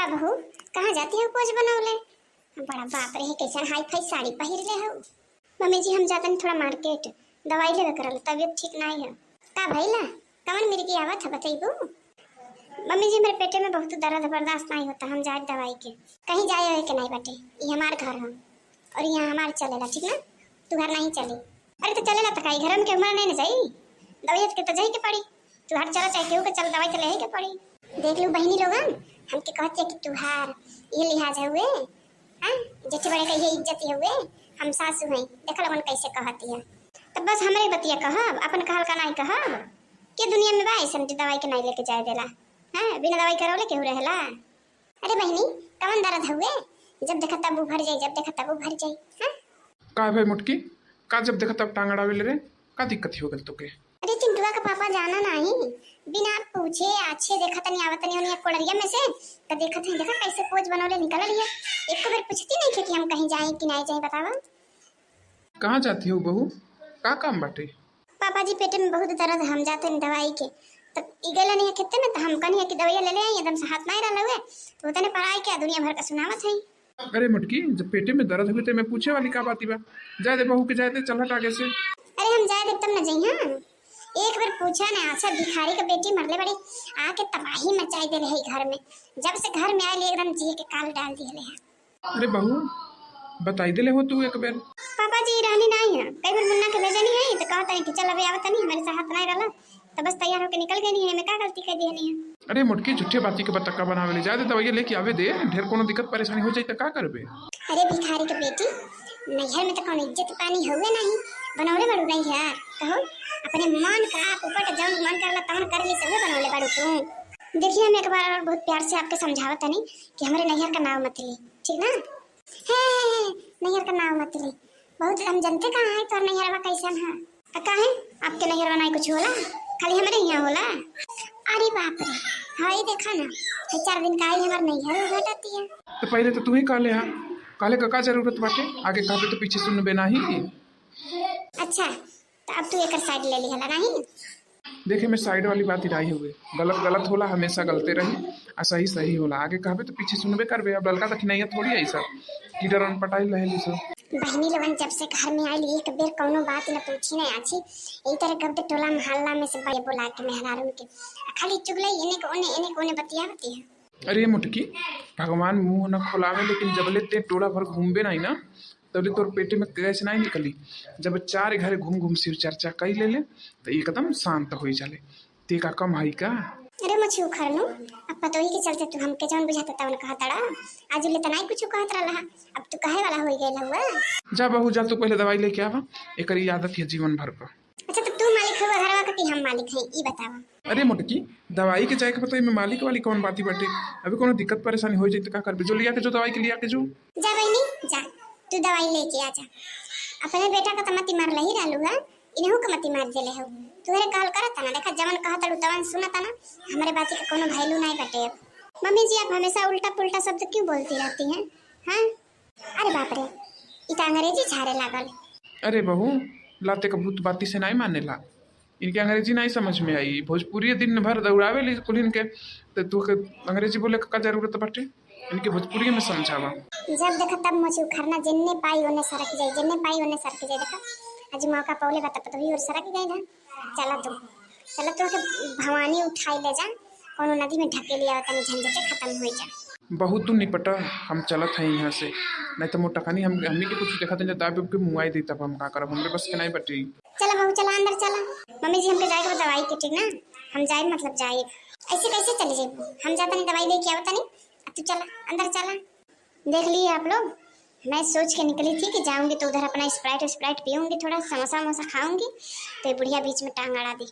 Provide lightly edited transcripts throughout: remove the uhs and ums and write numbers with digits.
का बहू कहाँ जाती हो पोज बनौले? बड़ा बाप रे कैसन हाई फाई साड़ी पहिर ले हो। मम्मी जी हम जाते थोड़ा मार्केट दवाई लेवे करल तबियत ठीक नहीं है। का भइला कवन मेरी की आवत है बताइबू? मम्मी जी मेरे पेटे में बहुत दर्द बर्दाश्त नहीं होता, हम जाए दवाई के कहीं जाए के नहीं बाटे। ये हमार घर है और यहाँ हमार चलेला ठीक ना, तू घर नहीं चली। अरे तो चलेला तो कहीं घर में के उम्र नहीं ना जाई, दवाई के तो जाई के पड़ी। तू हर चला चाहे केहू के चल दवाई तो ले के पड़ी। देख लो बहनी लोगन हमके कहते कि तुहार ये लिहाज हुए हां जेठे बड़े का ये इज्जत हुए, हम सासू हैं देख लो कैसे कहती है। तो बस हमरे बतिया कहब अपन कहल का नहीं कहब के दुनिया में बा ऐसन दवाई के नहीं लेके जाए देला। हां बिना दवाई करौले केहू रहेला? अरे बहनी कवन दर्द हुए? जब देखा तब भर जाई, जब देखा तब भर जाई। हां का भाई मुटकी का जब देखा तब टांग अड़ावे रे, का दिक्कत हो गल तोके? अरे चिंटुआ का पापा जाना नहीं बिना पूछे अच्छे देखा तनी आवत नहीं होनी कोड़रिया में से तो देखा थे देखा कैसे पोज बनौले निकल लिया। एक को बार पूछती नहीं कि हम कहीं जाएं कि नहीं जाएं बतावा। कहाँ जाती हो बहू, का काम बाटे? पापा जी पेट में बहुत दर्द, हम जाते हैं दवाई के तो इगला नहीं खेते में तो हम कहीं की दवाई ले ले आई एकदम से हाथ नहीं रहा हुए तो तने पढ़ाई क्या दुनिया भर का सुनावत है। अरे मुटकी जब पेटे में दर्द हुई तो मैं पूछे वाली का बाती बा, जाए दे बहू के जाए दे चल हट आगे से। अरे हम जाए दे तब न जाई। हां एक बार पूछा ना, अच्छा भिखारी का बेटी मरले बड़ी आके तबाही मचाई दे रही घर में, जब से घर में आए एकदम जी के काल डाल दिए है। अरे बहू बताई दे ले हो तू एक बार। पापा जी रहनी नहीं है, कई बार मुन्ना के भेजे नहीं है तो कहता है कि चल अबे आवत नहीं हमारे साथ नहीं रहला तो बस तैयार होके निकल गई नहीं है, मैं का गलती कर दी नहीं है। अरे मुटकी झूठे बाती के बतक्का बनावे ले जाए दे दवाई लेके आवे दे, ढेर कोनो दिक्कत परेशानी हो जाई त का करबे? अरे भिखारी के बेटी नैहर में तो कौन इज्जत पानी हुए नहीं बनौले बड़ू नहीं है कहो अपने मन का आप ऊपर जब मन करला तहन कर ली सब बनौले बड़ू तू। देखिए हम एक बार और बहुत प्यार से आपके समझावत नहीं कि हमारे नैहर का नाम मत ली ठीक ना। है नैहर का नाम मत ली, बहुत हम जनते कहाँ है तो नैहरवा कैसन है का है आपके नैहरवा नहीं कुछ होला खाली हमारे यहाँ होला। अरे बाप रे हाय देखा ना 4 दिन का आई हमारे नैहर घटाती है। तो पहले तो तू ही काले हां काले का जरूरत बाटे, आगे कहबे तो पीछे सुनबे नहीं। अच्छा तो अब तू एक साइड ले ली हला नहीं? देखे मैं साइड वाली बात ही रही हुए, गलत गलत होला हमेशा गलते रही आ सही सही होला, आगे कहबे तो पीछे सुनबे करबे। अब लड़का तक नहीं थोड़ी है सब की डरन पटाई रहेली सब। बहनी लोगन जब से घर में आई एक बेर कौनो बात न पूछी नहीं आछी यही तरह कब टोला मोहल्ला में से बड़े बोला के मेहरारू के खाली चुगले इने कोने बतियावती है। अरे मुटकी भगवान मुंह न खोलावे लेकिन जबले ते टोला भर घूमबे नहीं ना तबले तोर पेटे में गैस नहीं निकली। जब 4 घरे घूम घूम शिव चर्चा कई ले तो एकदम शांत हो जाले, ते का कम है का? अरे मछी उखरनु अब पतोही के चलते तू हमके जौन बुझाता तवन कहतड़ा आज ले तना कुछ कहत रहला अब तू कहे वाला हो गेल हुआ। जा बहू जा तू पहले दवाई लेके आवा, एकरी आदत है जीवन भर का। अच्छा तो तू मालिक हो घरवा का कि हम मालिक हैं ई बतावा? अरे मुटकी दवाई के जाए के पता है मैं मालिक वाली कौन बाती बाटे, अभी कोनो दिक्कत परेशानी हो जाए तो का करबे? जो लिया के जो दवाई के लिया के जो जा बहनी जा तू दवाई लेके आ जा। अपने बेटा का तो मती मार लही रहलू है इनहु का मती मार देले हो तुहरे काल करत ना देखा जवन कहत लू तवन सुनत ना हमारे बात के कोनो वैल्यू नहीं बटे। मम्मी जी आप हमेशा उल्टा पुल्टा शब्द क्यों बोलती रहती हैं? हां अरे बाप रे ई त अंग्रेजी झाड़े लागल। अरे बहू लाते का भूत बाती से नहीं माने ला, इनके अंग्रेजी नहीं समझ में आई, भोजपुरी दिन भर दौड़ावे ली कुलिन के तो तू के अंग्रेजी बोले का जरूरत बाटे, इनके भोजपुरी में समझावा। जब देखा तब मुझे उखरना जिन्ने पाई ओने सरक जाए जिन्ने पाई ओने सरक जाए। देखा आज मौका पौले बता तो भी और सरक गई ना। चला तो के भवानी उठाई ले जा कोनो नदी में ढके लिया तनी झंझटे खत्म हो जा। बहुत तू निपटा हम चलत है यहाँ से, नहीं तो मोटा खानी हमनी के कुछ देखा थे दाबे के मुआई दे तब हम का करब, हमरे बस के नहीं बटी। चला बहू चला अंदर चला, मम्मी जी हमके जाए दवाई के ठीक ना हम जाए मतलब जाए ऐसे कैसे चले जाए हम जाता नहीं दवाई लेके आवता नहीं। अब तू चला अंदर चला। देख लिए आप लोग मैं सोच के निकली थी कि जाऊंगी तो उधर अपना स्प्राइट पीऊंगी थोड़ा समोसा वमोसा खाऊंगी तो बुढ़िया बीच में टांग अड़ा दी,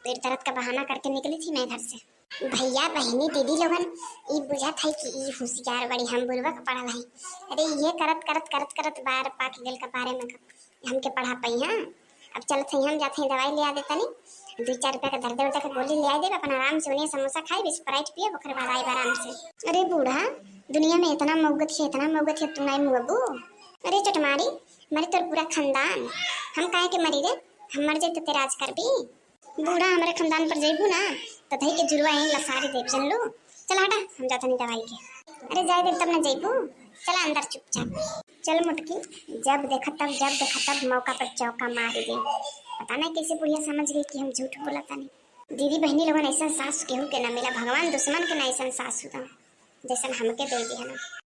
पेट दर्द का बहाना करके निकली थी मैं घर से। भैया बहनी दीदी लोगन ई बुझा था कि ई होशियार बड़ी हम बुरबक पढ़ल है। अरे ये करत बार पाक गेल का बारे में हमके पढ़ा पाई। हाँ अब चलते हैं हम जाते हैं दवाई ले आ देता नहीं 2-4 रुपया का दर्द वर्द का गोली ले आ दे अपन आराम से उन्हें समोसा खाए स्प्राइट पिए ओकर बाद आए आराम से। अरे बूढ़ा दुनिया में इतना मौगत है तू नहीं मुअबू। अरे चटमारी मरी तोर पूरा खानदान हम काहे के मरी रे, हम मर जाए तो तेरा राज कर भी बूढ़ा हमारे खानदान पर जेबू ना तो धई के जुड़वा है लसारी देव जन लो। चल हटा हम जाता नहीं दवाई के। अरे जाए दे तब ना जइबू, चला अंदर चुपचाप। चल मुटकी, जब देखा तब मौका पर चौका मार दे। पता नहीं कैसे बुढ़िया समझ गई कि हम झूठ बोला था नहीं। दीदी बहनी लोगन ऐसा सास केहू के ना मिला, भगवान दुश्मन के ना ऐसा सास हुआ जैसा हमके दे दिया ना।